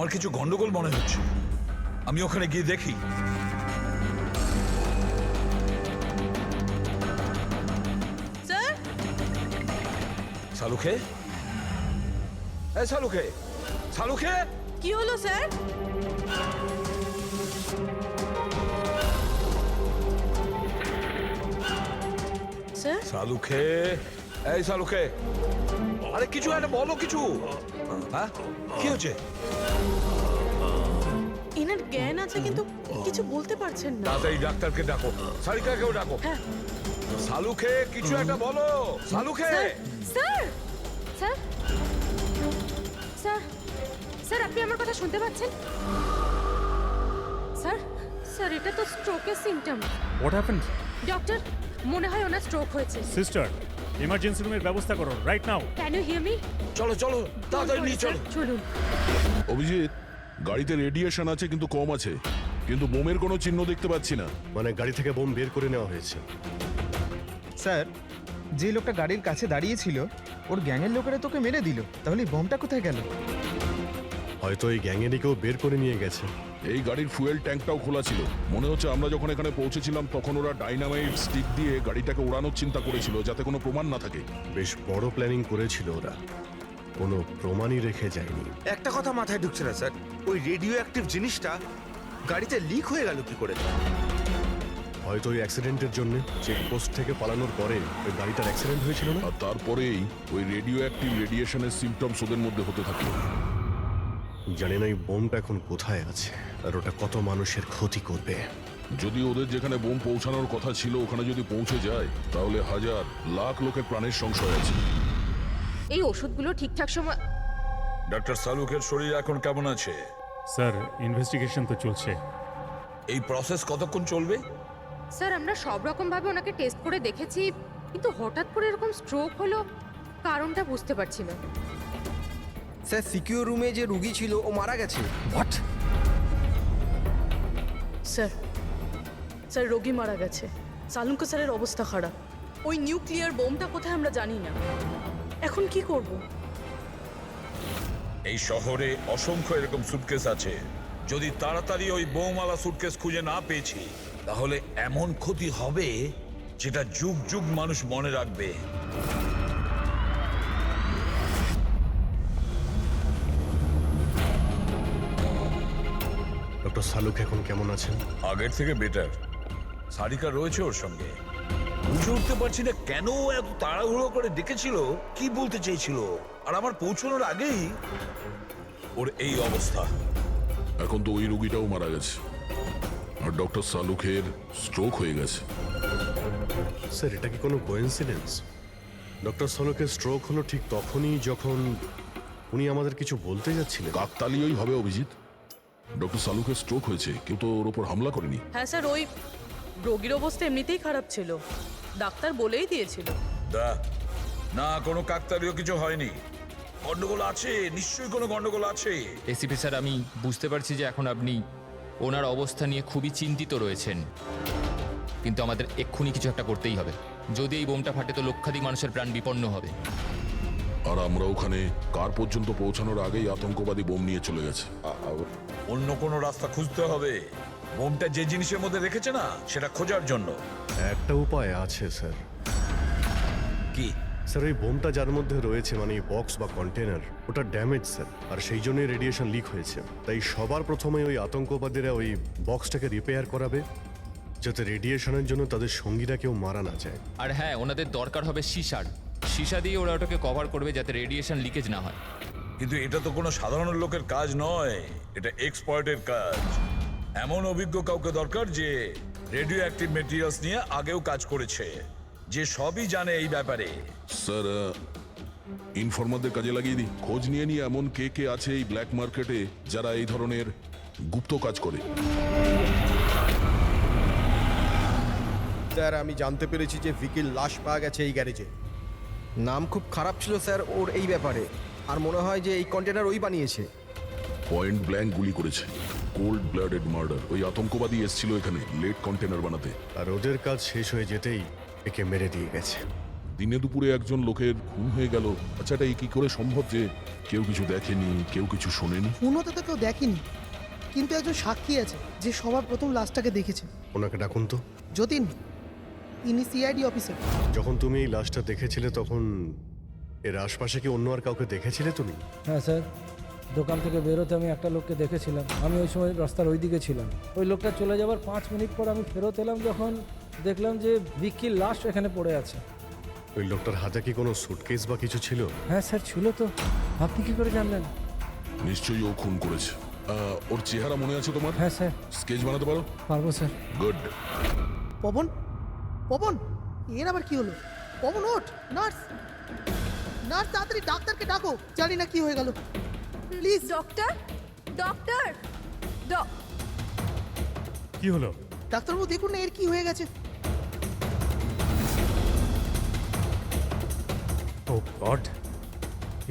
আমার কিছু গন্ডগোল মনে হচ্ছে, আমি ওখানে গিয়ে দেখি। স্যার, সালুখে, এই সালুখে, সালুখে, কি হলো স্যার? স্যার, সালুখে, এই সালুখে, আরে কিছু একটা বলো, কিছু। হ্যাঁ, কি হচ্ছে? এনার জ্ঞান আছে কিন্তু কিছু বলতে পারছেন না। তাড়াতাড়ি ডাক্তারকে ডাকো, সারিকাকেও ডাকো। হ্যাঁ। সালুখে, কিছু একটা বলো, Salunkhe. Sir sir sir sir আপনি আমার কথা শুনতে পাচ্ছেন? স্যার স্যার এটা তো স্ট্রোকের সিম্পটম। What happened? ডক্টর, মনে হয় ওনার স্ট্রোক হয়েছে। সিস্টার, ইমার্জেন্সি রুমের ব্যবস্থা করো right now. Can you hear me? চলো চলো, তাড়াতাড়ি নিয়ে চলো। চলুন। অভিজিৎ, গাড়িতে রেডিয়েশন আছে কিন্তু কম আছে, কিন্তু বোমের কোনো চিহ্ন দেখতে পাচ্ছি না। মানে গাড়ি থেকে বোম বের করে নেওয়া হয়েছে। স্যার, যে লোকটা গাড়ির কাছে দাঁড়িয়েছিল ওর গ্যাংয়ের লোকেরা তোকে মেরে দিল, তাহলে এই বমটা কোথায় গেল? হয়তো এই গ্যাংয়েরই কেউ বের করে নিয়ে গেছে। এই গাড়ির ফুয়েল ট্যাঙ্কটাও খোলা ছিল। মনে হচ্ছে আমরা যখন এখানে পৌঁছেছিলাম তখন ওরা ডাইনামাইট স্টিক দিয়ে গাড়িটাকে ওড়ানোর চিন্তা করেছিল, যাতে কোনো প্রমাণ না থাকে। বেশ বড় প্ল্যানিং করেছিল ওরা, কোনো প্রমাণই রেখে যায়নি। একটা কথা মাথায় ঢুকছে না স্যার, ওই রেডিও অ্যাক্টিভ জিনিসটা গাড়িতে লিক হয়ে গেল কি করে? হয়তো ওই অ্যাক্সিডেন্টের জন্য চেকপোস্ট থেকে পালানোর পরে ওই গাড়িটার অ্যাক্সিডেন্ট হয়েছিল না। আর তারপরেই ওই রেডিও অ্যাক্টিভ রেডিয়েশনের সিমটমস ওদের মধ্যে হতে থাকলো। জানি না এই বোমটা এখন কোথায় আছে আর ওটা কত মানুষের ক্ষতি করবে। যদি ওদের যেখানে বোম পৌঁছানোর কথা ছিল ওখানে যদি পৌঁছে যায়, তাহলে হাজার লাখ লোকের প্রাণের সংশয় আছে। এই ওষুধগুলো ঠিকঠাক সময়। ডক্টর সালুখের শরীর এখন কেমন আছে? স্যার, ইনভেস্টিগেশন তো চলছে। এই প্রসেস কতক্ষণ চলবে? স্যার আমরা সব রকম ভাবে ওনাকে টেস্ট করে দেখেছি, কিন্তু হঠাৎ করে এরকম স্ট্রোক হলো, কারণটা বুঝতে পারছি না। স্যার, সিকিউর রুমে যে রুগী ছিল ও মারা গেছে। হোয়াট? স্যার, স্যার রোগী মারা গেছে। সালুঙ্কো স্যারের অবস্থা খারাপ। ওই নিউক্লিয়ার বোমটা কোথায় আমরা জানি না। এখন কি করব? এই শহরে অসংখ্য এরকম সুটকেস আছে। যদি তাড়াতাড়ি ওই বোমওয়ালা সুটকেস খুঁজে না পেয়েছি, তাহলে এমন ক্ষতি হবে যেটা যুগ যুগ মানুষ মনে রাখবে। ডক্টর সালুক এখন কেমন আছেন? আগের থেকে বেটার। সারিকা রয়েছে ওর সঙ্গে। বুঝে উঠতে পারছি না কেন ও এত তাড়াহুড়ো করে ডেকেছিল, কি বলতে চেয়েছিল, আর আমার পৌঁছানোর আগেই ওর এই অবস্থা। এখন তো ওই রুগীটাও মারা গেছে, আর ডক্টর সালুখের স্ট্রোক হয়ে গেছে। স্যার, এটা কি কোনো কোইন্সিডেন্স? ডক্টর সালুকের স্ট্রোক হলো ঠিক তখনই যখন উনি আমাদের কিছু বলতে যাচ্ছিলেন। কাকতালীয়ই হবে অভিজিৎ। ডক্টর সালুখের স্ট্রোক হয়েছে, কেউ তো ওর ওপর হামলা করেনি। হ্যাঁ স্যার, ওই রোগীর অবস্থা এমনিতেই খারাপ ছিল, ডাক্তার বলেই দিয়েছিল। না, কোনো কাকতালীয় কিছু হয়নি। গন্ডগোল আছে, নিশ্চয়ই কোনো গন্ডগোল আছে। এসিপি স্যার, আমি বুঝতে পারছি যে এখন আপনি ওনার অবস্থা নিয়ে খুবই চিন্তিত রয়েছেন, কিন্তু আমাদের এক্ষুনি কিছু একটা করতেই হবে। যদি এই বোমটা ফাটে তো লক্ষাধিক মানুষের প্রাণ বিপন্ন হবে। আর আমরা ওখানে কার পর্যন্ত পৌঁছানোর আগেই আতঙ্কবাদী বোম নিয়ে চলে গেছে। অন্য কোনো রাস্তা খুঁজতে হবে। বোমটা যে জিনিসের মধ্যে রেখেছে না, সেটা খোঁজার জন্য। একটা উপায় আছে স্যার। কি? স্যার, ওই বোমটা যার মধ্যে রয়েছে, মানে বক্স বা কন্টেনার, ওটা ড্যামেজ স্যার, আর সেই জন্যই রেডিয়েশন লিক হয়েছে। তাই সবার প্রথমে ওই আতঙ্কবাদীরা ওই বক্সটাকে রিপেয়ার করাবে, যাতে রেডিয়েশনের জন্য তাদের সঙ্গীরা কেউ মারা না যায়। আর হ্যাঁ, ওনাদের দরকার হবে সীসা দিয়ে ওরা ওটাকে কভার করবে যাতে রেডিয়েশন লিকেজ না হয়। কিন্তু এটা তো কোনো সাধারণ লোকের কাজ নয়, এটা এক্সপার্টের কাজ। এমন অভিজ্ঞ কাউকে দরকার যে রেডিও অ্যাক্টিভ মেটেরিয়ালস নিয়ে আগেও কাজ করেছে, যে সবই জানে এই ব্যাপারে। স্যার, ইনফরমারদের কাজে লাগিয়ে দিই। খোঁজ নিয়ে নিয়ে এমন কে কে আছে এই ব্ল্যাক মার্কেটে যারা এই ধরনের গুপ্ত কাজ করে। স্যার, আমি জানতে পেরেছি যে ভিকির লাশ পাওয়া গেছে এই গ্যারেজে। নাম খুব খারাপ ছিল স্যার ওর এই ব্যাপারে, আর মনে হয় যে এই কন্টেনার ওই বানিয়েছে। পয়েন্ট ব্ল্যাঙ্ক গুলি করেছে, কোল্ড ব্লাডেড মার্ডার। ওই আতঙ্কবাদী এসেছিল এখানে লেট কন্টেনার বানাতে। আর ওদের কাজ শেষ হয়ে যেতেই একে মেরে দিয়ে গেছে। দিনে দুপুরে একজন লোকের খুন হয়ে গেল। আচ্ছা, এটা কি করে সম্ভব যে কেউ কিছু দেখেনি, কেউ কিছু শোনেনি? ফোনও তো কেউ দেখেনি, কিন্তু একজন সাক্ষী আছে যে সবার প্রথম লাশটাকে দেখেছে। ওনাকে ডাকুন তো। যতীন, ইনি সিআইডি অফিসার। যখন তুমি এই লাশটা দেখেছিলে তখন এর আশপাশে কি অন্য আর কাউকে দেখেছিলে তুমি? হ্যাঁ স্যার, দোকান থেকে বেরোতে আমি একটা লোককে দেখেছিলাম। আমি ওই সময় রাস্তার ওই দিকে ছিলাম। ওই লোকটা চলে যাবার 5 মিনিট পর আমি ফেরত এলাম, যখন দেখলাম যে ভিকির লাশ এখানে পড়ে আছে। ওই লোকটার হাতে কি কোনো সুটকেস বা কিছু ছিল? হ্যাঁ স্যার, ছিল তো। আপনি কি করে জানলেন? নিশ্চয়ই ও খুন করেছে। ওর চেহারা মনে আছে তোমার? হ্যাঁ স্যার, স্কেচ বানাতে পারো? পারবো স্যার। গুড। পবন, পবন, এর আবার কি হলো? পবন ওঠ! নার্স, নার্স তাড়াতাড়ি ডাক্তারকে ডাকো। জানি না কি হয়ে গেল। প্লিজ ডক্টর, ডক্টর, কি হলো? ডাক্তারবাবু দেখুন না এর কি হয়ে গেছে। ও গড,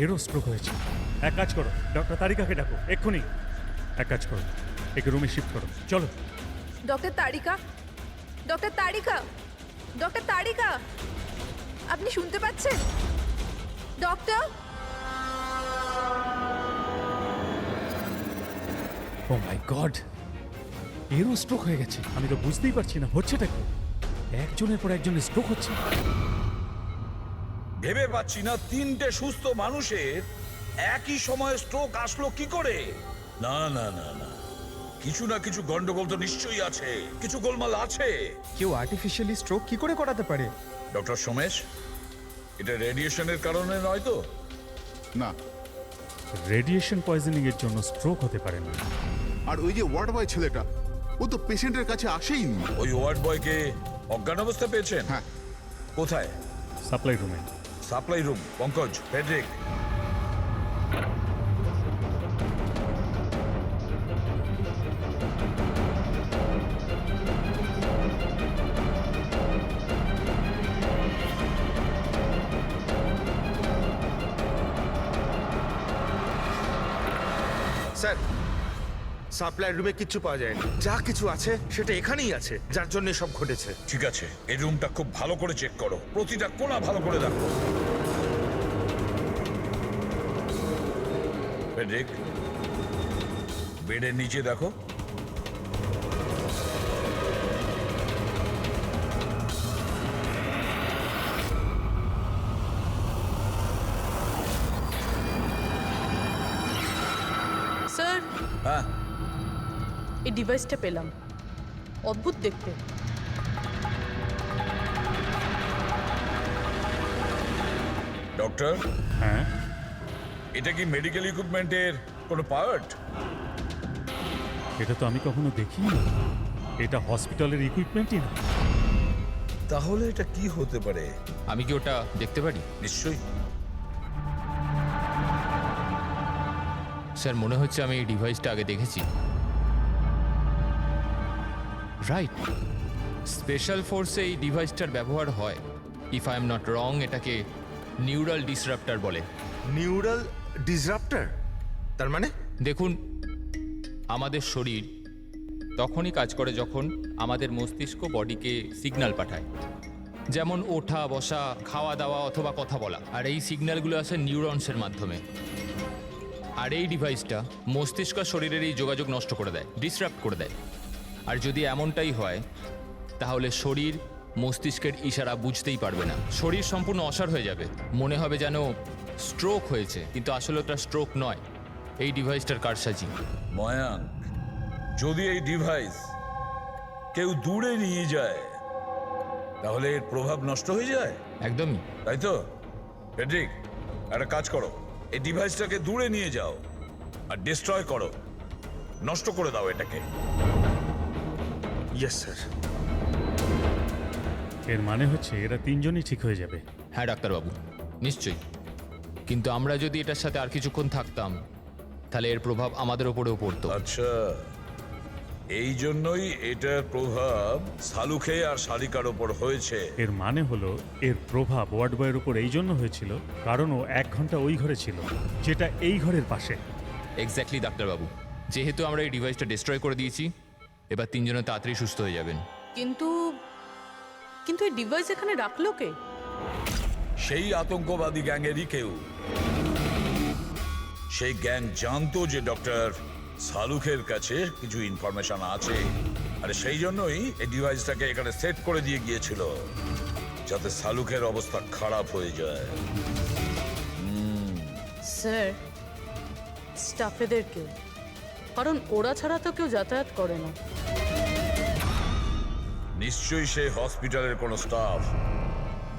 এরও স্ট্রোক হয়েছে। এক কাজ করো, ডক্টর তারিকাকে ডাকো এক্ষুনি। এক কাজ করো, একে রুমে শিফট করো, চলো। ডক্টর তারিকা, ডক্টর তারিকা, ডক্টর তারিকা, আপনি শুনতে পাচ্ছেন? ডক্টর, ও মাই গড, এরও স্ট্রোক হয়ে গেছে। আমি তো বুঝতেই পারছি না হচ্ছেটা কি। একজনের পর একজনের স্ট্রোক হচ্ছে। ভেবে পাচ্ছি না 3টে সুস্থ মানুষের একই সময়ে স্ট্রোক আসলো কি করে। না না না না, কিছু না কিছু গন্ডগোল তো নিশ্চয়ই আছে, কিছু গোলমাল আছে। কেউ আর্টিফিশিয়ালি স্ট্রোক কি করে করাতে পারে? ডক্টর সোমেশ, এটা রেডিয়েশনের কারণে নয় তো? না। রেডিয়েশন পয়জনিং এর জন্য স্ট্রোক হতে পারে না। আর ওই যে ওয়ার্ড বয় ছেলেটা, ও তো পেশেন্টের কাছে আসেইনি। ওই ওয়ার্ড বয়কে অজ্ঞান অবস্থা পেয়েছেন? হ্যাঁ। কোথায়? সাপ্লাই রুমে। Supply room. Pankaj, Friedrich, sir, supply রুমে কিচ্ছু পাওয়া যায়নি। যা কিছু আছে সেটা এখানেই আছে, যার জন্য সব ঘটেছে। ঠিক আছে, এই রুমটা খুব ভালো করে চেক করো, প্রতিটা কোণা ভালো করে দেখো। ফেডরিক, বেডের নিচে দেখো। স্যার, হ্যাঁ, এই ডিভাইসটা পেলাম, অদ্ভুত দেখতে। ডক্টর, হ্যাঁ, এটা কি মেডিকেল ইকুইপমেন্টের কোনো পার্ট? এটা তো আমি কখনো দেখিনি। এটা হসপিটালের ইকুইপমেন্টই না। তাহলে এটা কি হতে পারে? আমি কি ওটা দেখতে পারি? নিশ্চয়ই। স্যার, মনে হচ্ছে আমি এই ডিভাইসটা আগে দেখেছি। রাইট, স্পেশাল ফোর্সে এই ডিভাইসটার ব্যবহার হয়। If I am not wrong, এটাকে নিউরাল ডিসরাপ্টার বলে। নিউরাল ডিসরাপ্টার? তার মানে? দেখুন, আমাদের শরীর তখনই কাজ করে যখন আমাদের মস্তিষ্ক বডিকে সিগন্যাল পাঠায়, যেমন ওঠা, বসা, খাওয়া দাওয়া অথবা কথা বলা। আর এই সিগন্যালগুলো আসে নিউরনসের মাধ্যমে। আর এই ডিভাইসটা মস্তিষ্ক শরীরের এই যোগাযোগ নষ্ট করে দেয়, ডিসরাপ্ট করে দেয়। আর যদি এমনটাই হয়, তাহলে শরীর মস্তিষ্কের ইশারা বুঝতেই পারবে না, শরীর সম্পূর্ণ অসাড় হয়ে যাবে। মনে হবে যেন স্ট্রোক হয়েছে, কিন্তু আসলে ওটা স্ট্রোক নয়, এই ডিভাইসটার কারসাজি। ময়াঙ্ক, যদি এই ডিভাইস কেউ দূরে নিয়ে যায় তাহলে এর প্রভাব নষ্ট হয়ে যায়। একদমই তাই তো? ফেডরিক, একটা কাজ করো, এই ডিভাইসটাকে দূরে নিয়ে যাও আর ডিস্ট্রয় করো, নষ্ট করে দাও এটাকে। Yes sir. এর মানে হচ্ছে এরা 3জনই ঠিক হয়ে যাবে। হ্যাঁ ডাক্তারবাবু, নিশ্চয়ই। কিন্তু আমরা যদি এটার সাথে আর কিছুক্ষণ থাকতাম, তাহলে এর প্রভাব আমাদের ওপরেও পড়তো। আচ্ছা, এই জন্যই এটার প্রভাব সালুখে আর শালিকার ওপর হয়েছে। এর মানে হলো এর প্রভাব ওয়ার্ড বয়ের উপর এই জন্য হয়েছিল কারণ ও 1 ঘন্টা ওই ঘরে ছিল, যেটা এই ঘরের পাশে। এক্স্যাক্টলি ডাক্তারবাবু, যেহেতু আমরা এই ডিভাইসটা ডিস্ট্রয় করে দিয়েছি, এবার 3 জনে তাড়াতাড়ি সুস্থ হয়ে যাবেন। কিন্তু এই ডিভাইস এখানে রাখলো কে? সেই আতঙ্কবাদী গ্যাংয়েরই কেউ। সেই গ্যাং জানতো যে ডক্টর সালুকের কাছে কিছু ইনফরমেশন আছে, আর সেই জন্যই এই ডিভাইসটাকে এখানে সেট করে দিয়ে গিয়েছিল, যাতে সালুকের অবস্থা খারাপ হয়ে যায়। স্যার, স্টাফেদের কেউ, কারণ ওরা ছাড়া তো কেউ যাতায়াত করে না। নিশ্চয়ই সেই হসপিটালের কোনো স্টাফ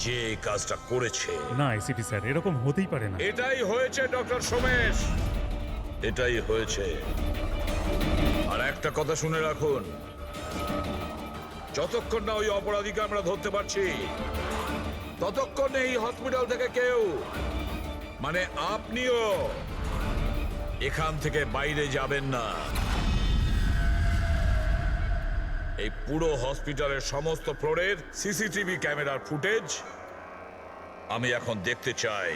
যে এই কাজটা করেছে। না এসিপি স্যার, এরকম হতেই পারে না। এটাই হয়েছে ডক্টর সোমেশ, এটাই হয়েছে। আর একটা কথা শুনে রাখুন, যতক্ষণ না ওই অপরাধীকে আমরা ধরতে পারছি, ততক্ষণ এই হসপিটাল থেকে কেউ, মানে আপনিও, এখান থেকে বাইরে যাবেন না। এই পুরো হসপিটালের সমস্ত ফ্লোরের সিসিটিভি ক্যামেরার ফুটেজ আমি এখন দেখতে চাই।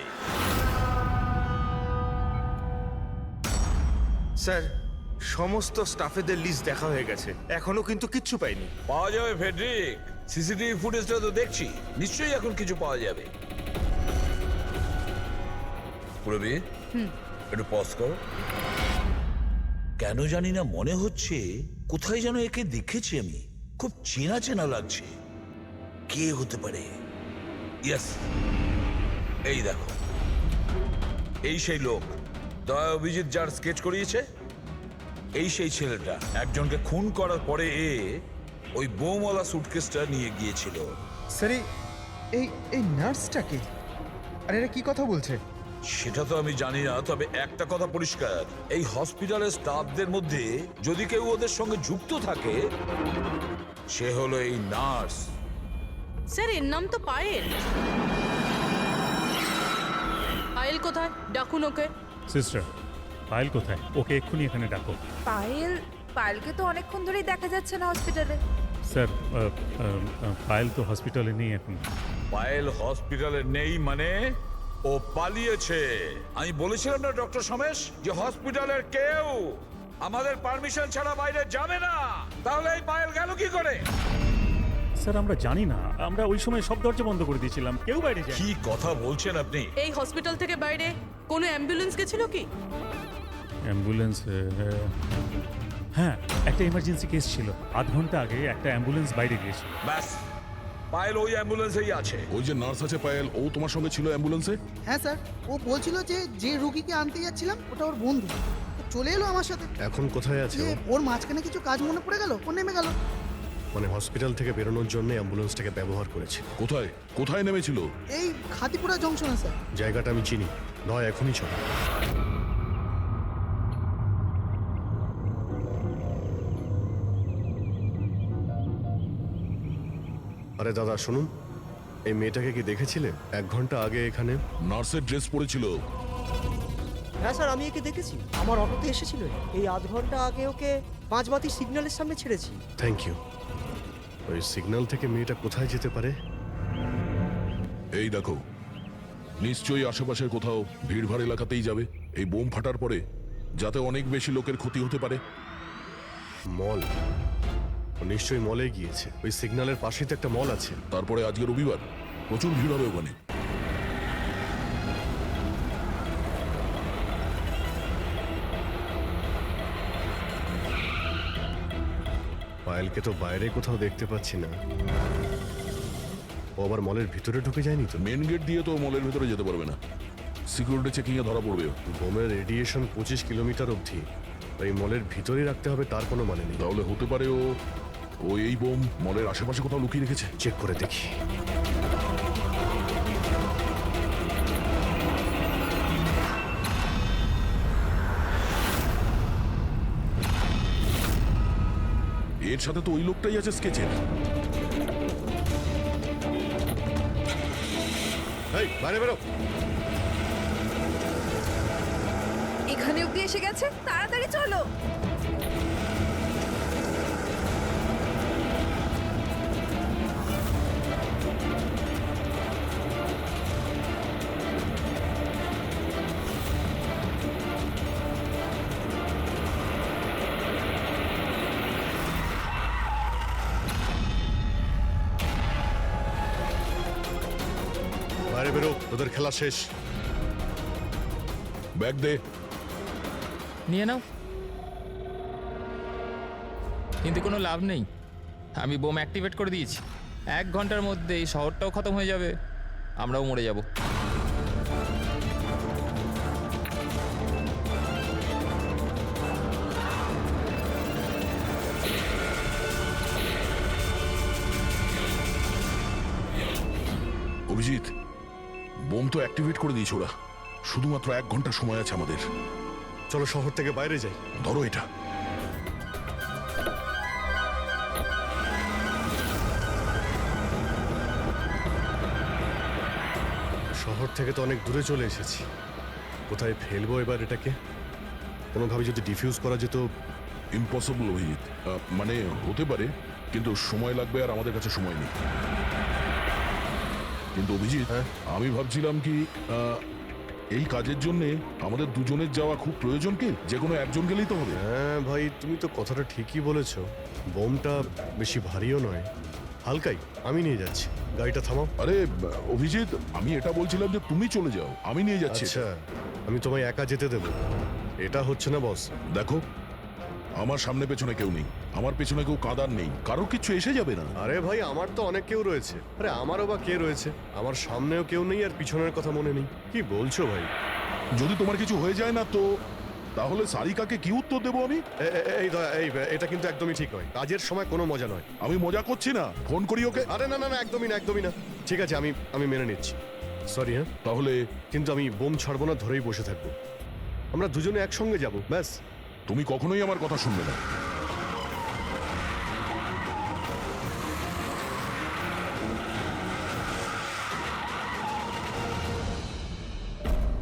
স্যার, সমস্ত স্টাফেদের লিস্ট দেখা হয়ে গেছে, এখনো কিন্তু কিচ্ছু পাইনি। পাওয়া যাবে ফেডরিক, সিসিটিভি ফুটেজটা তো দেখছি, নিশ্চয়ই এখন কিছু পাওয়া যাবে। পুরবি, একটু পজ কর। কেন জানি না মনে হচ্ছে কোথায় যেন একে দেখেছি আমি, খুব চেনা চেনা লাগছে। কে হতে পারে? ইয়েস, এই দেখো, এই সেই লোক দয়া অভিজিৎ যার স্কেচ করিয়েছে, এই সেই ছেলেটা একজনকে খুন করার পরে ওই বোমওয়ালা সুটকেসটা নিয়ে গিয়েছিল। স্যার, এই নার্সটাকে, আর এরা কি কথা বলছে? সেটা তো আমি জানি না, তবে একটা কথা পরিষ্কার, এই হসপিটালের স্টাফদের মধ্যে যদি কেউ ওদের সঙ্গে যুক্ত থাকে, সে হলো এই নার্স। স্যার, এর নাম তো পায়েল। পায়েল কোথায়? ডাকুন ওকে। সিস্টার, পায়েল কোথায়? ওকে এক্ষুনি এখানে ডাকো। পায়েলকে তো অনেকক্ষণ ধরেই দেখা যাচ্ছে না হসপিটালে। স্যার, পায়েল তো হসপিটালে নেই এখন। পায়েল হসপিটালে নেই মানে ও পালিয়েছে। আমি বলেছিলাম না ডক্টর সোমেশ, যে হসপিটালের কেউ আমাদের পারমিশন ছাড়া বাইরে যাবে না। তাহলে এই পায়েল গেল কি করে? স্যার, আমরা জানি না, আমরা ওই সময় সব দরজা বন্ধ করে দিয়েছিলাম, কেউ বাইরে যায়। কি কথা বলছেন আপনি? এই হসপিটাল থেকে বাইরে কোনো অ্যাম্বুলেন্স গেছিল কি? অ্যাম্বুলেন্স, হ্যাঁ, একটা ইমার্জেন্সি কেস ছিল, আধ ঘন্টা আগে একটা অ্যাম্বুলেন্স বাইরে গিয়েছিল। ব্যাস, পায়েল ওই অ্যাম্বুলেন্সেই আছে। ওই যে নার্স আছে পায়েল, ও তোমার সঙ্গে ছিল অ্যাম্বুলেন্সে? হ্যাঁ স্যার, ও বলছিল যে রুগীকে আনতে যাচ্ছিলাম ওটা ওর বন্ধু, ও চলে এলো আমার সাথে। এখন কোথায় আছে ও? ওর মাঝখানে কিছু কাজ মনে পড়ে গেল, ও নেমে গেল। মানে হসপিটাল থেকে বেরোনোর জন্য অ্যাম্বুলেন্সটাকে ব্যবহার করেছে। কোথায় কোথায় নেমেছিল? এই খাতিপুরা জংশনে স্যার। জায়গাটা আমি চিনি, নয় এখনই চল। আরে দাদা শুনুন, এই মেয়েটাকে কি দেখেছিলে 1 ঘন্টা আগে এখানে? নার্সের ড্রেস পরেছিল। হ্যাঁ স্যার, আমি একে দেখেছি, আমার অটোতে এসেছিল। এই আধ ঘন্টা আগে ওকে 5 বাতি সিগন্যালের সামনে ছেড়েছি। Thank you. ওই সিগন্যাল থেকে মেয়েটা কোথায় যেতে পারে? এই দেখো, নিশ্চয়ই আশেপাশের কোথাও ভিড়ভাড় এলাকাতেই যাবে। এই বোম ফাটার পরে যাতে অনেক বেশি লোকের ক্ষতি হতে পারে। মল, ও নিশ্চয়ই মলে গিয়েছে। ওই সিগন্যালের পাশেই তো একটা মল আছে। তারপরে আজকে রবিবার, প্রচুর ভিড় হবে ওখানে। পায়েলকে তো বাইরে কোথাও দেখতে পাচ্ছি না। ও আবার মলের ভিতরে ঢুকে যায়নি তো? মেন গেট দিয়ে তো মলের ভিতরে যেতে পারবে না, সিকিউরিটি চেকিং এ ধরা পড়বে। বোমের রেডিয়েশন 25 কিলোমিটার অবধি, এই মলের ভিতরেই রাখতে হবে তার কোনো মানে নেই। তাহলে হতে পারে ও এই বোম মলের আশেপাশে কোথাও লুকিয়ে রেখেছে। চেক করে দেখি। এর সাথে তো ওই লোকটাই আছে স্কেচের। এই বাইরে বেরো। এখানে অব্দি এসে গেছে, তাড়াতাড়ি চলো। বাইরে বেরো। তোদের খেলা শেষ। ব্যাগ দে। নিয়ে নাও। কিন্তু কোনো লাভ নেই, আমি বোম অ্যাক্টিভেট করে দিয়েছি। 1 ঘন্টার মধ্যে এই শহরটাও খতম হয়ে যাবে, আমরাও মরে যাব। অভিজিৎ, বোম তো অ্যাক্টিভেট করে দিয়েছে ওরা। শুধুমাত্র 1 ঘন্টা সময় আছে আমাদের। চলো শহর থেকে বাইরে যাই। ধরো এটা। শহর থেকে তো অনেক দূরে চলে এসেছি, কোথায় ফেলবো এবার এটাকে? কোনোভাবে যদি ডিফিউজ করা যেত। ইম্পসিবল অভিজিৎ, মানে হতে পারে, কিন্তু সময় লাগবে আর আমাদের কাছে সময় নেই। কিন্তু অভিজিৎ, আমি ভাবছিলাম কি এই কাজের জন্য আমাদের দুজনের যাওয়া খুব প্রয়োজন কি? যে কোনো একজন গেলেই তো হবে। হ্যাঁ ভাই, তুমি তো কথাটা ঠিকই বলেছো। বোমটা বেশি ভারীও নয়, হালকাই। আমি নিয়ে যাচ্ছি, গাড়িটা থামাও। আরে অভিজিৎ, আমি এটা বলছিলাম যে তুমি চলে যাও, আমি নিয়ে যাচ্ছি। আচ্ছা, আমি তোমায় একা যেতে দেবো? এটা হচ্ছে না বস। দেখো, আমার সামনে পেছনে কেউ নেই, আমার পেছনে কেউ কাঁদার নেই, কারো কিছু এসে যাবে না। আরে ভাই, আমার তো অনেক কেউ রয়েছে। আরে আমারও বা কে রয়েছে? আমার সামনেও কেউ নেই আর পিছনের কথা মনে নেই। কি বলছো ভাই? যদি তোমার কিছু হয়ে যায় না তো তাহলে সারিকাকে কি উত্তর দেবো আমি? এই দয়া, এই এটা কিন্তু একদমই ঠিক নয়। কাজের সময় কোনো মজা নয়। আমি মজা করছি না, ফোন করি ওকে। আরে না না না, একদমই না, একদমই না। ঠিক আছে, আমি মেনে নিচ্ছি। সরি। হ্যাঁ, তাহলে কিন্তু আমি বোম ছাড়বো না, ধরেই বসে থাকবো। আমরা দুজনে একসঙ্গে যাব, ব্যাস। তুমি কখনোই আমার কথা শুনবে না।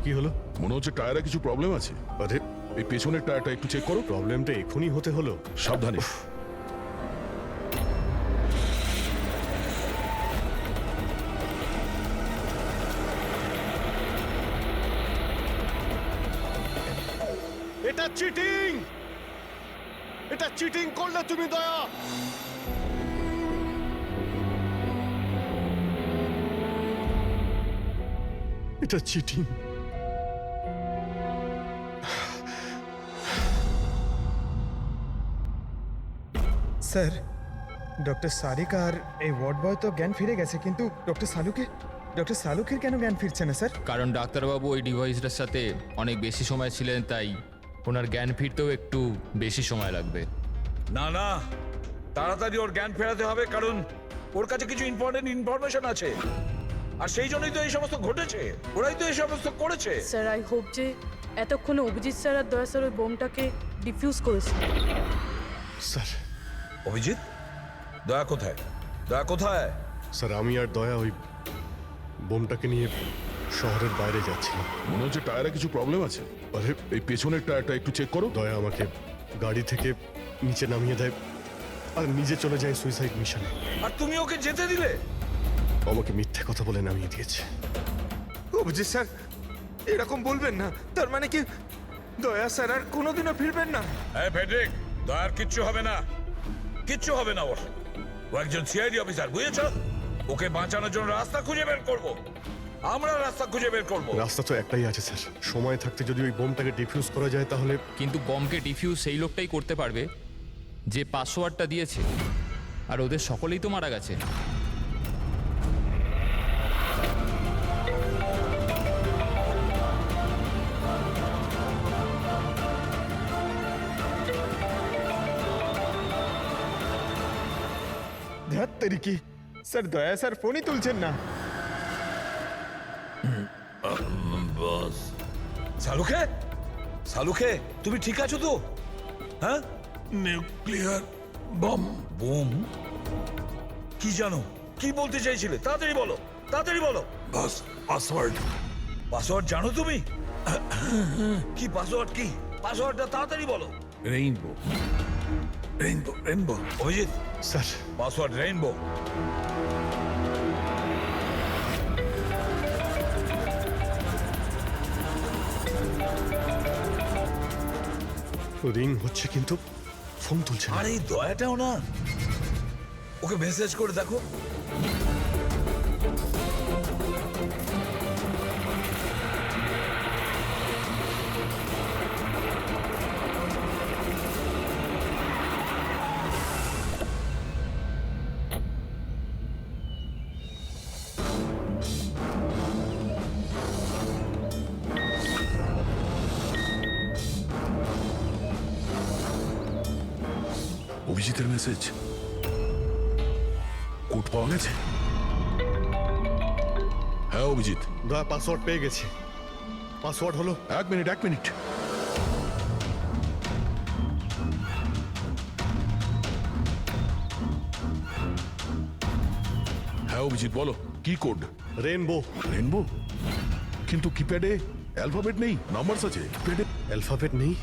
কি হলো? মনে হচ্ছে টায়ারে কিছু প্রবলেম আছে। আরে, এই পেছনের টায়ারটা একটু চেক করো। প্রবলেমটা এখনই হতে হলো? সাবধানে। এটা চিটিং! এটা চিটিং করলে তুমি, দয়া। এটা চিটিং। স্যার, ডক্টর সারিকা আর এই ওয়ার্ড বয় তো জ্ঞান ফিরে গেছে, কিন্তু ডক্টর সালুকের কেন জ্ঞান ফিরছে না স্যার? কারণ ডাক্তারবাবু ওই ডিভাইসটার সাথে অনেক বেশি সময় ছিলেন, তাই ওনার জ্ঞান ফিরতেও একটু বেশি সময় লাগবে। না না, তাড়াতাড়ি ওর জ্ঞান ফেরাতে হবে, কারণ ওর কাছে কিছু ইম্পর্টেন্ট ইনফরমেশন আছে, আর সেই জন্যই তো এই সমস্ত ঘটেছে। ওরাই তো এই সমস্ত করেছে। স্যার, আই হোপ যে এতক্ষণে অভিজিৎ স্যার আর দয়া স্যার ওই বোমটাকে ডিফিউজ করেছে। স্যার। অভিজিৎ, দয়া কোথায়? দয়া কোথায়? স্যার, আমি আর দয়া ওই বোমটাকে নিয়ে শহরের বাইরে যাচ্ছিলাম। মনে হচ্ছে টায়ারে কিছু প্রবলেম আছে। আরে, এই পেছনের টায়ারটা একটু চেক করো। দয়া আমাকে গাড়ি থেকে নিচে নামিয়ে দেয় আর নিজে চলে যায় সুইসাইড মিশনে। আর তুমি ওকে যেতে দিলে? আমাকে মিথ্যে কথা বলে নামিয়ে দিয়েছে। অভিজিৎ স্যার, এরকম বলবেন না। তার মানে কি দয়া স্যার আর কোনোদিনও ফিরবেন না? হ্যাঁ ফেডরিক, দয়ার কিচ্ছু হবে না, কিচ্ছু হবে না ওর। ও একজন সিআইডি অফিসার, বুঝেছ? ওকে বাঁচানোর জন্য রাস্তা খুঁজে বের করব। আমরা রাস্তা খুঁজে বের করব। রাস্তা তো একটাই আছে স্যার, সময় থাকতে যদি ওই বোমটাকে ডিফিউজ করা যায় তাহলে। কিন্তু বমকে ডিফিউজ সেই লোকটাই করতে পারবে যে পাসওয়ার্ডটা দিয়েছে, আর ওদের সকলেই তো মারা গেছে। ধ্যাত্তেরি কি স্যার, দয়া স্যার ফোনই তুলছেন না। সালুখে, সালুখে, তুমি ঠিক আছো তো? হ্যাঁ? Nuclear bomb. বোম? কি জানো? কি বলতে চাইছিলে? তাড়াতাড়ি বলো, তাড়াতাড়ি বলো। বাস, পাসওয়ার্ড। পাসওয়ার্ড জানো তুমি? কি পাসওয়ার্ড? কি পাসওয়ার্ডটা তাড়াতাড়ি বলো। Rainbow, rainbow, rainbow. Abhijit sir, password rainbow. Ring হচ্ছে কিন্তু ফোন তুলছে না। আর এই দয়াটাও না, ওকে মেসেজ করে দেখো। অভিজিতের মেসেজ, কোড পাওয়া গেছে? হ্যাঁ অভিজিৎ, দয়া পাসওয়ার্ড পেয়ে গেছি। পাসওয়ার্ড হলো, এক মিনিট। হ্যাঁ অভিজিৎ বলো, কি কোড? রেনবো। রেনবো? কিন্তু কিপ্যাডে অ্যালফাবেট নেই, নাম্বারস আছে। কিপ্যাডে অ্যালফাবেট নেই?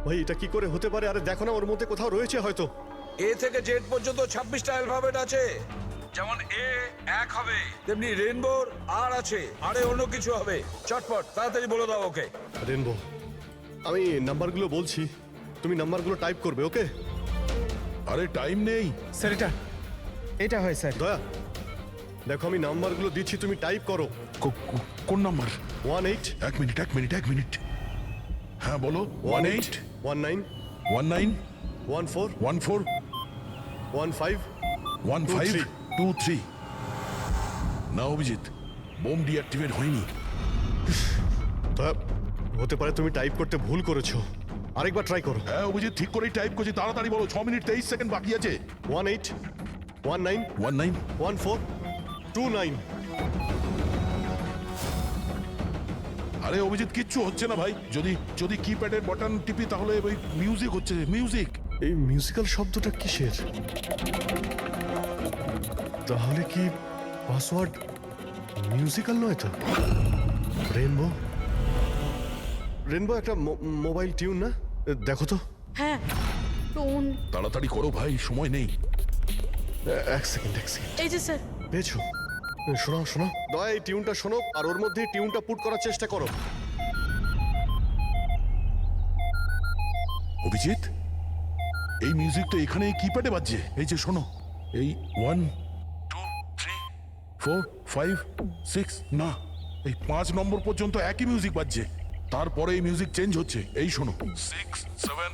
ভাই এটা কি করে হতে পারে? আরে দেখো না, ওর মধ্যে কোথাও রয়েছে হয়তো। এ থেকে জেড পর্যন্ত 26টা অ্যালফাবেট আছে। যেমন এ 1 হবে, তেমনি রেনবোর আর আছে, আরে অন্য কিছু হবে। চটপট তাড়াতাড়ি বলে দাও ওকে। রেনবো, আমি নাম্বারগুলো বলছি, তুমি নাম্বারগুলো টাইপ করবে, ওকে? আরে টাইম নেই স্যার এটা হয় স্যার। দয়া দেখো, আমি নাম্বারগুলো দিচ্ছি, তুমি টাইপ করো। কোন নাম্বার? 18। এক মিনিট। হ্যাঁ বলো। 18 19 19 14 14 15 15 23। না অভিজিৎ, বোম ডিঅ্যাক্টিভেট হয়নি। দয়া, হতে পারে তুমি টাইপ করতে ভুল করেছো, আরেকবার ট্রাই করো। হ্যাঁ অভিজিৎ, ঠিক করেই টাইপ করছি, তাড়াতাড়ি বলো। 6 মিনিট 23 সেকেন্ড বাকি আছে। 18 19 19 14 29। আরে অভিজিৎ, কিচ্ছু হচ্ছে না ভাই। যদি কিপ্যাডের বাটন টিপি তাহলে ওই মিউজিক হচ্ছে, মিউজিক। এই মিউজিক্যাল শব্দটা কিসের? তাহলে কি পাসওয়ার্ড মিউজিক্যাল নয় তো? রেনবো একটা মোবাইল টিউন না? দেখো তো। হ্যাঁ, টোন। তাড়াতাড়ি করো ভাই, সময় নেই। এক সেকেন্ড। এই যে স্যার। পেয়েছো? শোনো দয়া, এই টিউনটা শোনো আর ওর মধ্যে টিউনটা পুট করার চেষ্টা করো। অভিজিৎ, এই মিউজিকটা এখানে কিপ্যাডে বাজছে। এই যে শোনো, এই 1 2 3 4 5 6, না এই 5 নম্বর পর্যন্ত একই মিউজিক বাজছে। তারপরে এই মিউজিক চেঞ্জ হচ্ছে। এই শোনো, 6 7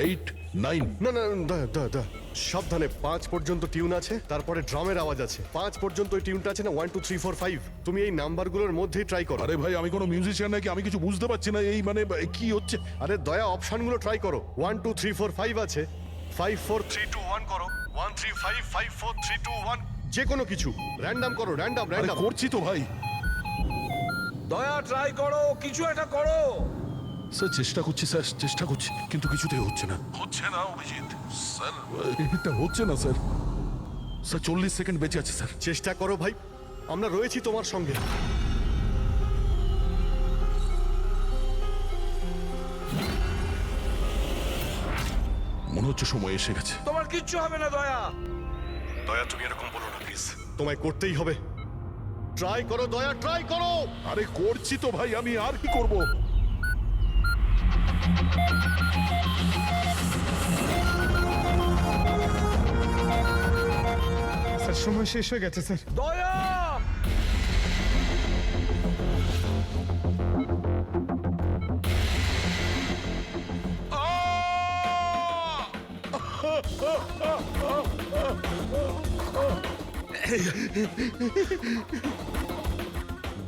8 9। না দয়া সাবধানে, 5 পর্যন্ত টিউন আছে, তারপরে ড্রামের আওয়াজ আছে। 5 পর্যন্ত ওই টিউনটা আছে না, 1 2 3 4 5। তুমি এই নাম্বারগুলোর মধ্যেই ট্রাই করো। আরে ভাই, আমি কোনো মিউজিশিয়ান নাকি? আমি কিছু বুঝতে পারছি না। এই মানে কি হচ্ছে? আরে দয়া, অপশনগুলো ট্রাই করো। 1 2 3 4 5 আছে, 5 4 3 2 1 করো, 1 3 5 5 4 3 2 1। যে কোনো কিছু র্যান্ডম করো, র্যান্ডম। করছি তো ভাই। দয়া ট্রাই করো, কিছু একটা করো। স্যার চেষ্টা করছি, কিন্তু কিছুতেই হচ্ছে না অভিজিৎ। স্যার এটা হচ্ছে না স্যার। 40 সেকেন্ড বেঁচে আছে স্যার। চেষ্টা করো ভাই, আমরা রয়েছি তোমার সঙ্গে। মনে হচ্ছে সময় এসে গেছে। তোমার কিচ্ছু হবে না দয়া। দয়া তুমি এরকম বলো না প্লিজ, তোমায় করতেই হবে। ট্রাই করো দয়া, ট্রাই করো। আরে করছি তো ভাই, আমি আর কি করব? স্যার সময় শেষ হয়ে গেছে স্যার। দয়া!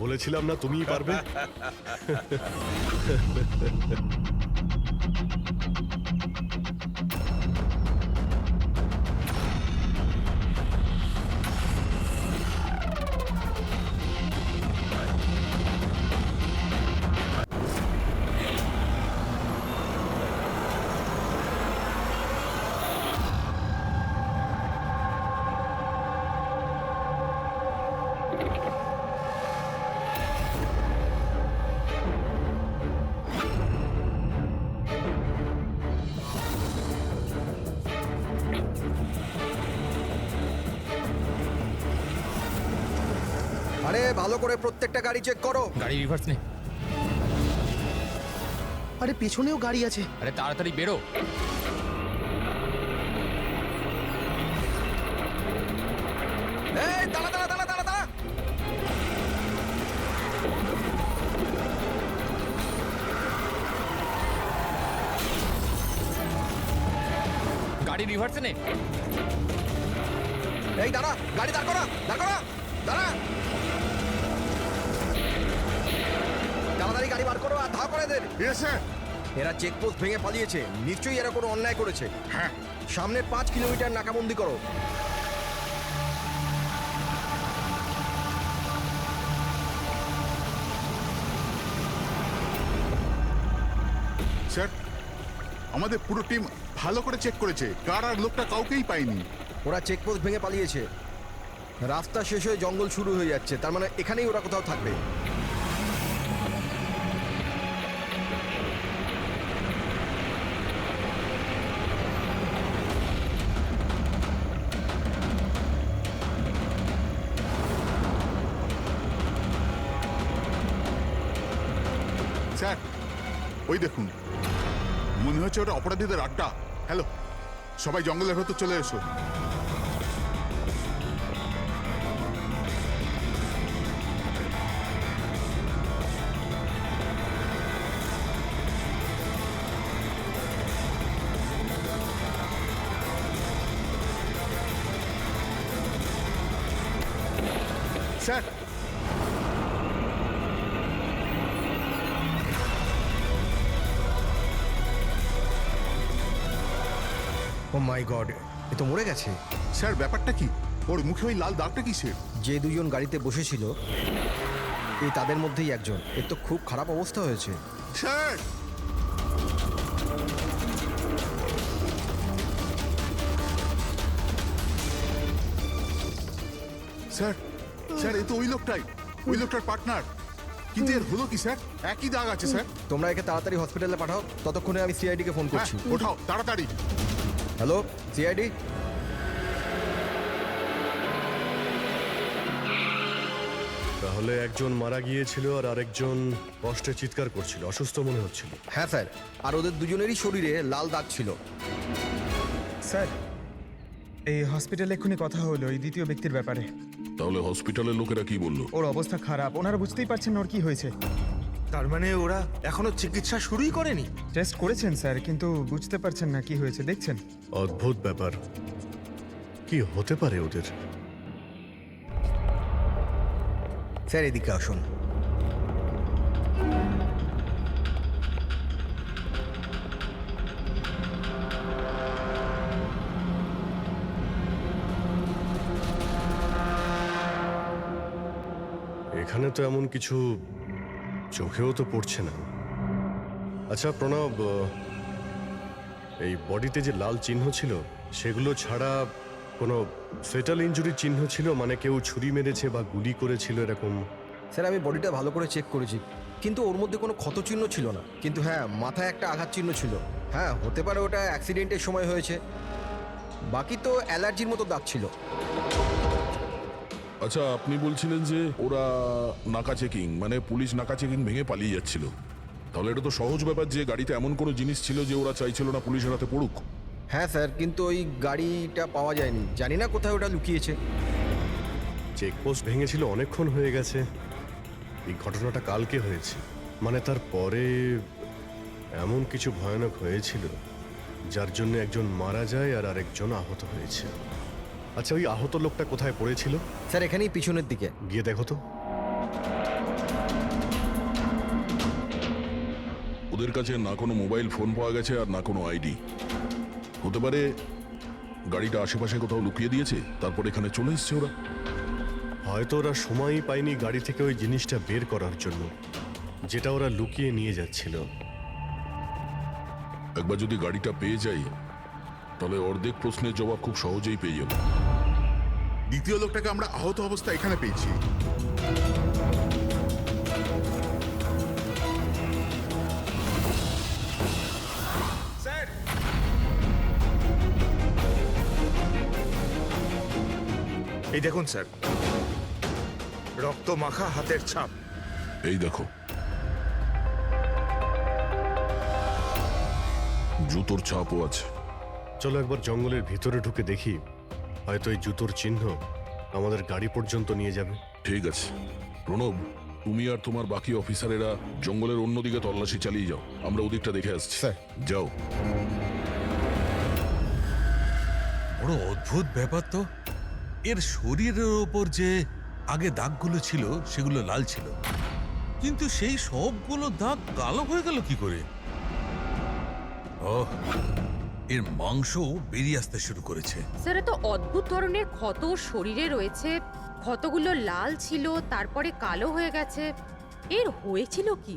বলেছিলাম না তুমিই পারবে। আরে ভালো করে প্রত্যেকটা গাড়ি চেক করো। গাড়ি রিভার্স নে। আরে পেছনেও গাড়ি আছে। আরে তাড়াতাড়ি বেরো। এই দাঁড়া। গাড়ি রিভার্সে নে। এই দাঁড়া, গাড়ি দাঁড় করা। দাঁড়া। তাড়াতাড়ি গাড়ি বার করো আর ধা করে দেন। Yes sir. এরা চেকপোস্ট ভেঙে পালিয়েছে, নিশ্চয়ই এরা কোনো অন্যায় করেছে। হ্যাঁ, সামনের 5 কিলোমিটার নাকাবন্দি করো। স্যার আমাদের পুরো টিম ভালো করে চেক করেছে, কার আর লোকটা কাউকেই পাইনি। ওরা চেকপোস্ট ভেঙে পালিয়েছে। রাস্তা শেষ হয়ে জঙ্গল শুরু হয়ে যাচ্ছে, তার মানে এখানেই ওরা কোথাও থাকবে। স্যার ওই দেখুন, মনে হচ্ছে ওটা অপরাধীদের আড্ডা। হ্যালো, সবাই জঙ্গলের ভেতর চলে এসো। স্যার ও মাই গড, এ তো মরে গেছে। স্যার ব্যাপারটা কি? ওর মুখে ওই লাল দাগটা কিসের? যে দুজন গাড়িতে বসেছিল এই তাদের মধ্যেই একজন। এর তো খুব খারাপ অবস্থা হয়েছে। স্যার স্যার স্যার এ তো ওই লোকটাই, ওই লোকটার পার্টনার। কিন্তু এর হলো কি স্যার? একই দাগ আছে স্যার। তোমরা একে তাড়াতাড়ি হসপিটালে পাঠাও, ততক্ষণে আমি সিআইডি কে ফোন হ্যাঁ, করছি। ওঠাও তাড়াতাড়ি। Hello CID. তাহলে একজন মারা গিয়েছিল আর আরেকজন কষ্টে চিৎকার করছিল, অসুস্থ মনে হচ্ছিল। হ্যাঁ স্যার, আর ওদের দুজনেরই শরীরে লাল দাগ ছিল। স্যার এই হসপিটালে এক্ষুনি কথা হলো এই দ্বিতীয় ব্যক্তির ব্যাপারে। তাহলে হসপিটালের লোকেরা কি বললো? ওর অবস্থা খারাপ, ওনারা বুঝতেই পারছেন না ওর কি হয়েছে। তার মানে ওরা এখনো চিকিৎসা শুরুই করেনি? টেস্ট করেছেন স্যার, কিন্তু বুঝতে পারছেন না কি হয়েছে। দেখছেন অদ্ভুত ব্যাপার, কি হতে পারে ওদের? স্যার এদিকে আসুন। এখানে তো এমন কিছু চোখেও তো পড়ছে না। আচ্ছা প্রণব, এই বডিতে যে লাল চিহ্ন ছিল সেগুলো ছাড়া কোনো ফেটাল ইনজুরির চিহ্ন ছিল? মানে কেউ ছুরি মেরেছে বা গুলি করেছিল এরকম? স্যার আমি বডিটা ভালো করে চেক করেছি, কিন্তু ওর মধ্যে কোনো ক্ষত চিহ্ন ছিল না। কিন্তু হ্যাঁ, মাথায় একটা আঘাত চিহ্ন ছিল। হ্যাঁ হতে পারে ওটা অ্যাক্সিডেন্টের সময় হয়েছে। বাকি তো অ্যালার্জির মতো দাগ ছিল। আচ্ছা, আপনি বলছিলেন যে ওরা নাকা চেকিং, মানে পুলিশ নাকা চেকিং ভেঙে পালিয়ে যাচ্ছিল। তাহলে এটা তো সহজ ব্যাপার যে গাড়িতে এমন কোনো জিনিস ছিল যে ওরা চাইছিল না পুলিশের হাতে পড়ুক। হ্যাঁ স্যার, কিন্তু ওই গাড়িটা পাওয়া যায়নি, জানি না কোথায় ওটা লুকিয়েছে। চেকপোস্ট ভেঙেছিল অনেকক্ষণ হয়ে গেছে, এই ঘটনাটা কালকে হয়েছে। মানে তারপরে এমন কিছু ভয়ানক হয়েছিল যার জন্য একজন মারা যায় আর আরেকজন আহত হয়েছে। আচ্ছা ওই আহত লোকটা কোথায় পড়েছিল? স্যার এখানেই পিছনের দিকে। গিয়ে দেখো তো। ওদের কাছে না কোনো মোবাইল ফোন পাওয়া গেছে আর না কোনো আইডি। হতে পারে গাড়িটা আশেপাশে কোথাও লুকিয়ে দিয়েছে, তারপর এখানে চলে এসছে ওরা। হয়তো ওরা সময়ই পায়নি গাড়ি থেকে ওই জিনিসটা বের করার জন্য, যেটা ওরা লুকিয়ে নিয়ে যাচ্ছিল। একবার যদি গাড়িটা পেয়ে যাই তাহলে অর্ধেক প্রশ্নের জবাব খুব সহজেই পেয়ে যাব। দ্বিতীয় লোকটাকে আমরা আহত অবস্থা এখানে পেয়েছি। স্যার এই দেখুন স্যার, রক্ত মাখা হাতের ছাপ। এই দেখো, জুতোর ছাপও আছে। চলো একবার জঙ্গলের ভিতরে ঢুকে দেখি, হয়তো এই জুতোর চিহ্ন আমাদের গাড়ি পর্যন্ত নিয়ে যাবে। ঠিক আছে প্রণব, তুমি আর তোমার বাকি অফিসারেরা জঙ্গলের অন্যদিকে তল্লাশি চালিয়ে যাও, আমরা ওদিকটা দেখে আসছি। যাও। বড় অদ্ভুত ব্যাপার তো, এর শরীরের ওপর যে আগে দাগগুলো ছিল সেগুলো লাল ছিল, কিন্তু সেই সবগুলো দাগ কালো হয়ে গেল কি করে? ও, এর মাংস বেরিয়ে আসতে শুরু করেছে। স্যার এত অদ্ভুত ধরনের ক্ষত ওর শরীরে রয়েছে, ক্ষতগুলো লাল ছিল তারপরে কালো হয়ে গেছে। এর হয়েছিল কি?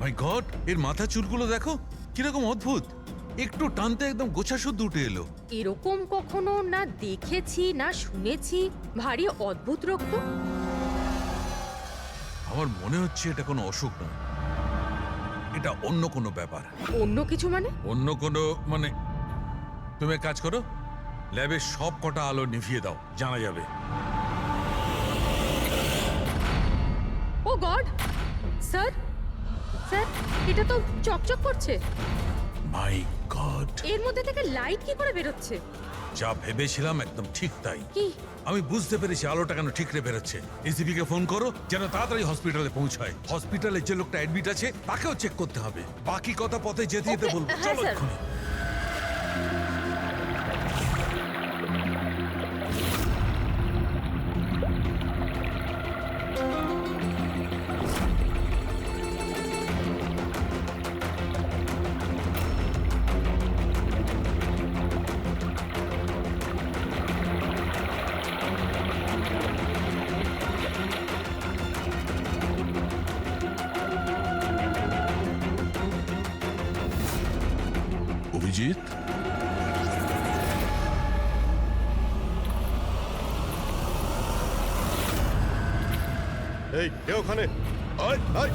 মাই গড, এর মাথা চুলগুলো দেখো কিরকম অদ্ভুত, একটু টানতে একদম গোছা শুদ্ধ উঠে এলো। এরকম কখনো না দেখেছি না শুনেছি। ভারী অদ্ভুত রক্ত। আমার মনে হচ্ছে এটা কোনো অসুখ নয়, এটা অন্য কোনো ব্যাপার। অন্য কিছু মানে? অন্য কোনো মানে, তুমি এক কাজ করো, ল্যাবের সব কটা আলো নিভিয়ে দাও, জানা যাবে। ও গড, স্যার স্যার এটা তো চকচক করছে। মাই গড, এর মধ্যে থেকে লাইট কি করে বেরোচ্ছে? যা ভেবেছিলাম একদম ঠিক তাই। কি? আমি বুঝতে পেরেছি আলোটা কেন ঠিকরে বেরোচ্ছে। এসিপি কে ফোন করো যেন তাড়াতাড়ি হসপিটালে পৌঁছায়। হসপিটালে যে লোকটা অ্যাডমিট আছে তাকেও চেক করতে হবে। বাকি কথা পথে যেতে যেতে Okay, বলবো। হ্যাঁ, চলো স্যার। এক্ষুনি। অভিজিৎ, এই কে ওখানে? আয় আয়।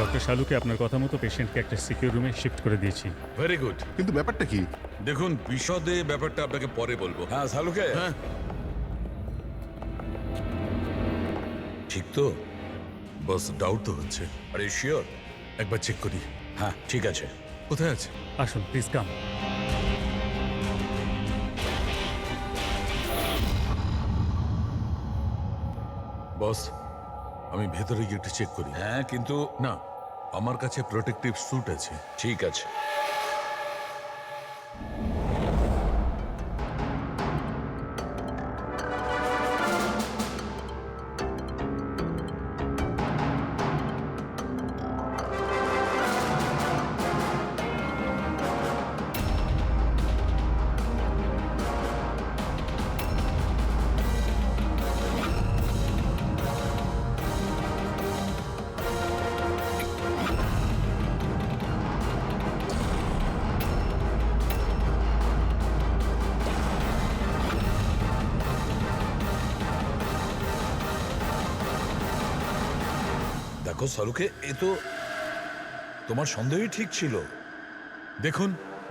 ডক্টর শালুকে আপনার কথা মতো পেশেন্টকে একটা সিকিউর রুমে শিফট করে দিয়েছি। Very good. কিন্তু ব্যাপারটা কি? দেখুন, বিশদে ব্যাপারটা আপনাকে পরে বলবো। হ্যাঁ শালুকে, হ্যাঁ ঠিক তো? বস ডাউট তো হচ্ছে। আরে শিওর? একবার চেক করি। হ্যাঁ ঠিক আছে। কোথায় আছে? আসুন প্লিজ কাম। বস, আমি ভেতরে গিয়ে একটু চেক করি। হ্যাঁ কিন্তু না, আমার কাছে প্রোটেক্টিভ স্যুট আছে। ঠিক আছে। দেখো শালুকে, এ তো তোমার সন্দেহই ঠিক ছিল। দেখুন,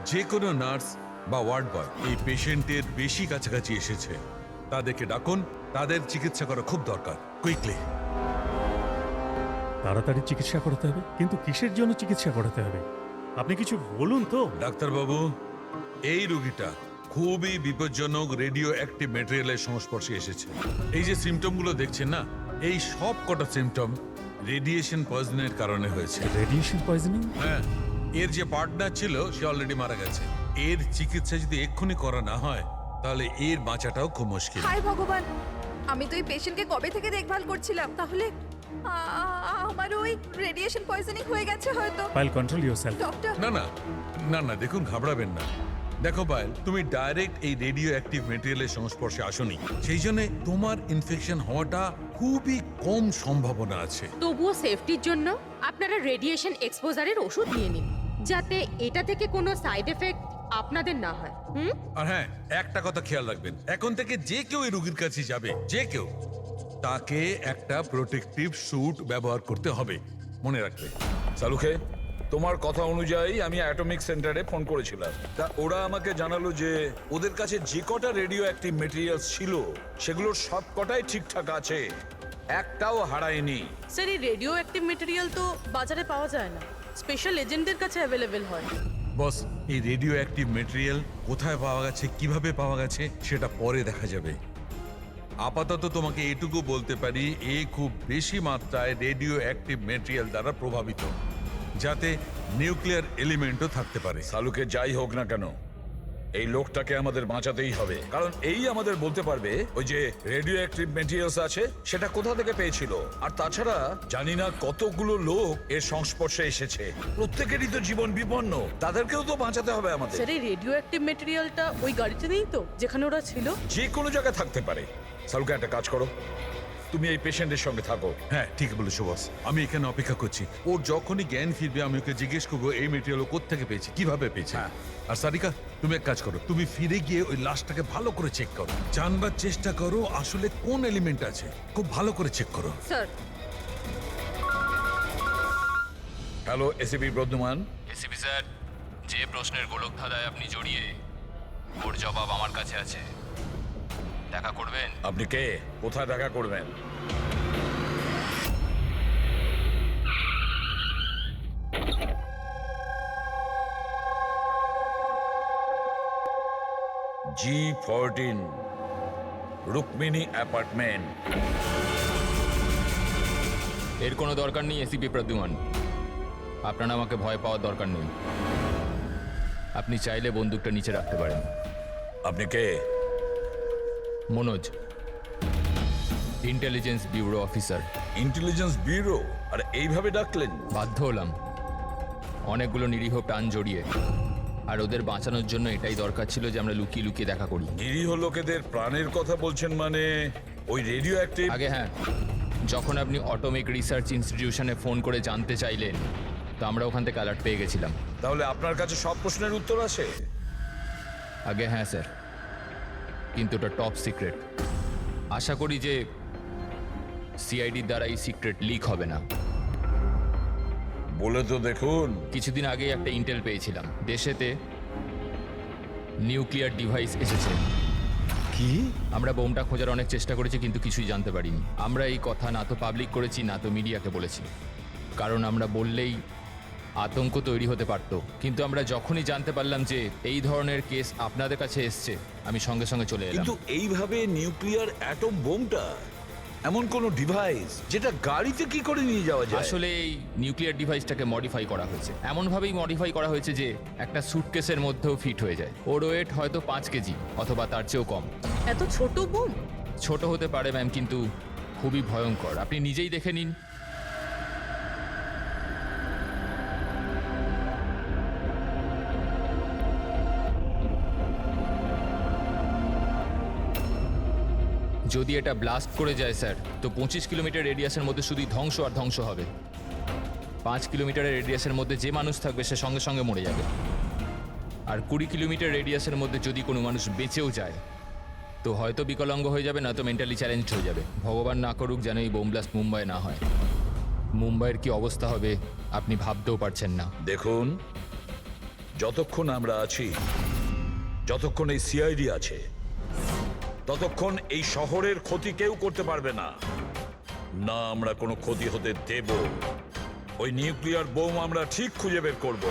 যে কোনো নার্স বা ওয়ার্ড বয় এই পেশেন্টের বেশি কাছাকাছি এসেছে, তাদেরকে ডাকুন। তাদের চিকিৎসা করা খুব দরকার, কুইকলি। তাড়াতাড়ি চিকিৎসা করাতে হবে, কিন্তু কিসের জন্য চিকিৎসা করাতে হবে আপনি কিছু বলুন তো। ডাক্তারবাবু, এই রোগীটা খুবই বিপজ্জনক রেডিও অ্যাক্টিভ ম্যাটেরিয়ালের সংস্পর্শে এসেছে। এই যে সিমটমগুলো দেখছেন না, এই সব কটা সিমটম রেডিয়েশন পয়জনের কারণে হয়েছে। Radiation poisoning? হ্যাঁ, এর যে পার্টনার ছিল সে অলরেডি মারা গেছে। এর চিকিৎসা যদি এক্ষুনি করা না হয় তাহলে এর বাঁচাটাও খুব মুশকিল। হায় ভগবান, আমি তো এই পেশেন্টকে কবে থেকে দেখভাল করছিলাম। তাহলে আমার ওই রেডিয়েশন পয়জনিং হয়ে গেছে হয়তো। File control yourself. ডক্টর, না না না না, দেখুন ঘাবড়াবেন না। দেখো পায়েল, তুমি ডাইরেক্ট এই রেডিও অ্যাক্টিভ ম্যাটেরিয়ালের সংস্পর্শে আসোনি, সেই জন্য তোমার ইনফেকশন হওয়াটা খুবই কম সম্ভাবনা আছে। তবুও সেফটির জন্য আপনারা রেডিয়েশন এক্সপোজারের ওষুধ নিয়ে নিন, যাতে এটা থেকে কোনো সাইড এফেক্ট আপনাদের না হয়। আর হ্যাঁ, একটা কথা খেয়াল রাখবেন, এখন থেকে যে কেউ এই রোগীর কাছে যাবে, যে কেউ, তাকে একটা প্রোটেক্টিভ স্যুট ব্যবহার করতে হবে, মনে রাখবে। শালুকে, তোমার কথা অনুযায়ী আমি অ্যাটমিক সেন্টারে ফোন করেছিলাম। তা ওরা আমাকে জানালো যে ওদের কাছে যে কটা রেডিও অ্যাক্টিভ মেটেরিয়ালস ছিল সেগুলোর সব কটাই ঠিকঠাক আছে, একটাও হারায়নি। স্যার এই রেডিও অ্যাক্টিভ মেটেরিয়াল তো বাজারে পাওয়া যায় না, স্পেশাল এজেন্টদের কাছে অ্যাভেলেবেল হয়। বস, এই রেডিও অ্যাক্টিভ মেটেরিয়াল কোথায় পাওয়া গেছে, কিভাবে পাওয়া গেছে সেটা পরে দেখা যাবে। আপাতত তোমাকে এটুকু বলতে পারি, এ খুব বেশি মাত্রায় রেডিও অ্যাক্টিভ মেটেরিয়াল দ্বারা প্রভাবিত, যাতে নিউক্লিয়ার এলিমেন্টও থাকতে পারে। সালুকে যাই হোক না কেন, এই লোকটাকে আমাদের বাঁচাতেই হবে, কারণ এই আমাদের বলতে পারবে ওই যে রেডিও অ্যাক্টিভ মেটেরিয়ালস আছে সেটা কোথা থেকে পেয়েছিল। আর তাছাড়া জানি না কতগুলো লোক এর সংস্পর্শে এসেছে, প্রত্যেকেরই তো জীবন বিপন্ন, তাদেরকেও তো বাঁচাতে হবে আমাদের। স্যার এই রেডিও অ্যাক্টিভ মেটেরিয়ালটা ওই গাড়িতে নেই তো, যেখানে ওরা ছিল? যে কোনো জায়গায় থাকতে পারে। সালুকে একটা কাজ করো, তুমি এই পেশেন্টের সঙ্গে থাকো। হ্যাঁ, ঠিক বলেছো বস, আমি এখানে অপেক্ষা করছি। ওর যখনই জ্ঞান ফিরবে আমি ওকে জিজ্ঞেস করবো এই মেটেরিয়াল ও কোত্থেকে পেয়েছে, কিভাবে পেয়েছে। আর সারিকা, তুমি এক কাজ করো, তুমি ফিরে গিয়ে ওই লাশটাকে ভালো করে চেক করো, জানবার চেষ্টা করো আসলে কোন এলিমেন্ট আছে, খুব ভালো করে চেক করো। Sir. Hello ACP Bardhaman. ACP sir, যে প্রশ্নের গোলক ধাঁধায় আপনি জড়িয়ে, ওর জবাব আমার কাছে আছে। দেখা করবেন? আপনি কে, কোথায় দেখা করবেন? G14 Rukmini apartment. এর কোনো দরকার নেই এসিপি প্রদ্যুমান, আপনার আমাকে ভয় পাওয়ার দরকার নেই। আপনি চাইলে বন্দুকটা নিচে রাখতে পারেন। আপনি কে? Manoj, intelligence bureau officer. Intelligence bureau? আর এইভাবে ডাকলেন? বাধ্য হলাম, অনেকগুলো নিরীহ প্রাণ জড়িয়ে, আর ওদের বাঁচানোর জন্য এটাই দরকার ছিল যে আমরা লুকিয়ে লুকিয়ে দেখা করি। নিরীহ লোকেদের প্রাণের কথা বলছেন মানে ওই রেডিও অ্যাক্টিভ? আগে হ্যাঁ, যখন আপনি অটোমিক রিসার্চ ইনস্টিটিউশনে ফোন করে জানতে চাইলেন, তো আমরা ওখান থেকে অ্যালার্ট পেয়ে গেছিলাম। তাহলে আপনার কাছে সব প্রশ্নের উত্তর আছে? আগে হ্যাঁ স্যার, কিন্তু ওটা টপ সিক্রেট। আশা করি যে সিআইডির দ্বারা এই সিক্রেট লিক হবে না। বলে তো দেখুন। কিছুদিন আগে একটা ইন্টেল পেয়েছিলাম, দেশেতে নিউক্লিয়ার ডিভাইস এসেছে। কি? আমরা বোমটা খোঁজার অনেক চেষ্টা করেছি, কিন্তু কিছুই জানতে পারিনি। আমরা এই কথা না তো পাবলিক করেছি, না তো মিডিয়াকে বলেছি, কারণ আমরা বললেই আতঙ্ক তৈরি হতে পারত। কিন্তু আমরা যখনই জানতে পারলাম যে এই ধরনের কেস আপনাদের কাছে এসছে, আমি সঙ্গে সঙ্গে চলে এলাম। কিন্তু এইভাবে নিউক্লিয়ার অ্যাটম বোমটা, এমন কোন ডিভাইস যেটা গাড়িতে কি করে নিয়ে যাওয়া যায়? আসলে এই নিউক্লিয়ার ডিভাইসটাকে মডিফাই করা হয়েছে, এমনভাবেই মডিফাই করা হয়েছে যে একটা সুটকেসের মধ্যেও ফিট হয়ে যায়। ওর ওয়েট হয়তো 5 কেজি অথবা তার চেয়েও কম। এত ছোট বোম? ছোট হতে পারে ম্যাম, কিন্তু খুবই ভয়ঙ্কর। আপনি নিজেই দেখে নিন। যদি এটা ব্লাস্ট করে যায় স্যার, তো 25 কিলোমিটার রেডিয়াসের মধ্যে শুধুই ধ্বংস আর ধ্বংস হবে। 5 কিলোমিটারের রেডিয়াসের মধ্যে যে মানুষ থাকবে সে সঙ্গে সঙ্গে মরে যাবে। আর 20 কিলোমিটার রেডিয়াসের মধ্যে যদি কোনো মানুষ বেঁচেও যায়, তো হয়তো বিকলাঙ্গ হয়ে যাবে, না তো মেন্টালি চ্যালেঞ্জড হয়ে যাবে। ভগবান না করুক যেন এই বোম ব্লাস্ট মুম্বাই না হয়। মুম্বাইয়ের কি অবস্থা হবে আপনি ভাবতেও পারছেন না। দেখুন, যতক্ষণ আমরা আছি, যতক্ষণ এই সিআইডি আছে, ততক্ষণ এই শহরের ক্ষতি কেউ করতে পারবে না। না আমরা কোনো ক্ষতি হতে দেব। ওই নিউক্লিয়ার বোম আমরা ঠিক খুঁজে বের করব।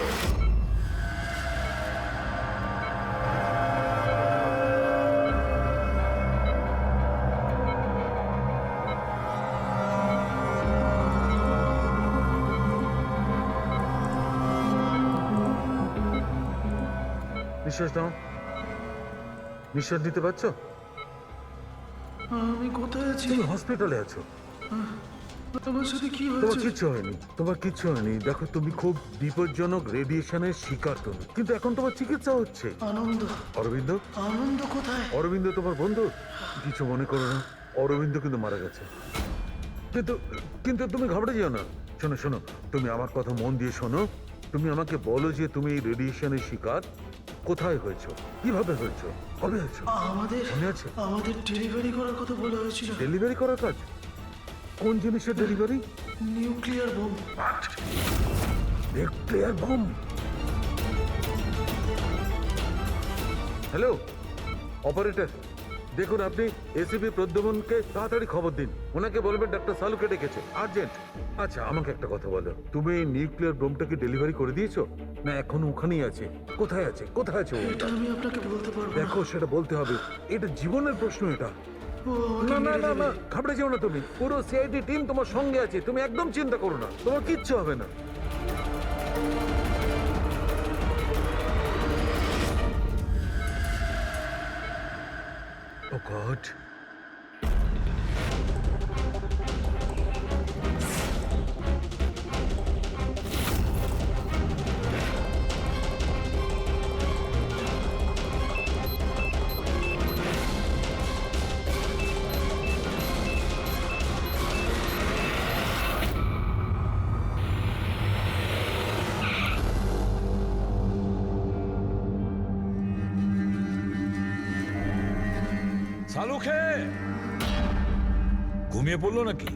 নিঃশ্বাস নাও, নিঃশ্বাস নিতে পারছো? আমি কোথায় আছি? তুমি হসপিটালে আছো। তোমার সাথে কি তোমার হয়েছে? কিচ্ছু হয়নি, তোমার কিচ্ছু হয়নি। দেখো, তুমি খুব বিপজ্জনক রেডিয়েশনের শিকার তুমি, কিন্তু এখন তোমার চিকিৎসা হচ্ছে। আনন্দ। অরবিন্দ? আনন্দ কোথায়? অরবিন্দ তোমার বন্ধু? কিছু মনে করো না, অরবিন্দ কিন্তু মারা গেছে। কিন্তু কিন্তু তুমি ঘাবড়ে যেও না। শোনো শোনো, তুমি আমার কথা মন দিয়ে শোনো। তুমি আমাকে বলো যে তুমি এই রেডিয়েশনের শিকার কোথায় হয়েছো, কিভাবে হয়েছো, কবে হয়েছো? আমাদের ডেলিভারি করার কথা বলা হয়েছিল। ডেলিভারি করার কাজ? কোন জিনিসের delivery? Nuclear bomb. Nuclear bomb. Hello operator, দেখুন আপনি এসিপি প্রদ্যুমনকে তাড়াতাড়ি খবর দিন। ওনাকে বলবেন ডাক্তার সালুকে ডেকেছে, আর্জেন্ট। আচ্ছা আমাকে একটা কথা বলো, তুমি এই নিউক্লিয়ার বোমটাকে ডেলিভারি করে দিয়েছো না এখন ওখানেই আছে? কোথায় আছে, কোথায় আছে ও? এটা আমি আপনাকে বলতে পারবো না। দেখো সেটা বলতে হবে, এটা জীবনের প্রশ্ন এটা। ও আমাকে না না মেরে না দেবে। না, ঘাবড়ে যেও না তুমি। পুরো সিআইডি টিম তোমার সঙ্গে আছে, তুমি একদম চিন্তা করো না, তোমার কিচ্ছু হবে না। ও গড, সালুখে ঘুমিয়ে পড়লো নাকি?